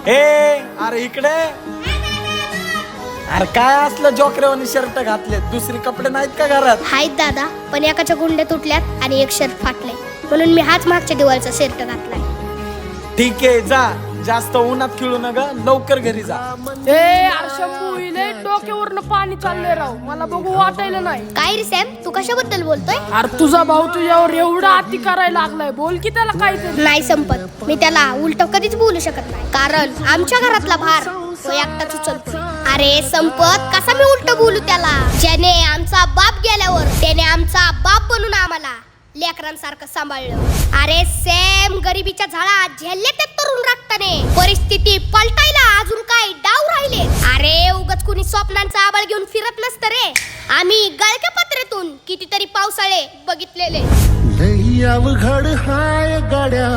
ए अरे इकडे, अरे काय असलं जोकरेवानी शर्ट घातले, दुसरी कपडे नाहीत का घरात? हायत दादा, पण एकाच्या गुंड्या तुटल्यात आणि एक शर्ट फाटलंय, म्हणून मी हाच मागच्या दिवाळीचा शर्ट घातलाय. ठीक आहे जा, जास्त उन्हात खेळू नका, लवकर घरी जा. ए शंभू इले डोक्यावरनं पाणी चाललंय राव, मला बघू वाटायला नाही. काय रे सॅम, तू कशाबद्दल बोलतोय? अरे तुझा भाऊ तुझ्यावर एवढा अति करायला लागलाय, बोल की त्याला काहीतरी. नाही संपत, मी त्याला उलट कधीच बोलू शकत नाही, कारण आमच्या घरातला भार तो एकटाच उचलतो. अरे संपत, कसा मी उलट बोलू त्याला? ज्याने आमचा बाप गेल्यावर त्याने आमचा बाप बनून आम्हाला लेकरांसारखं सांभाळलं. अरे सेम गरिबीच्या झाडा झेलले ते तरुण रक्ताने, परिस्थिती पलटायला अजून काय डाव राहिले? अरे उगाच कुणी स्वप्नांचा आबाळ घेऊन फिरत नसतं रे. आम्ही गळक्या पत्रेतून कितीतरी पावसाळे बघितलेले. लई अवघड हाय गाड्या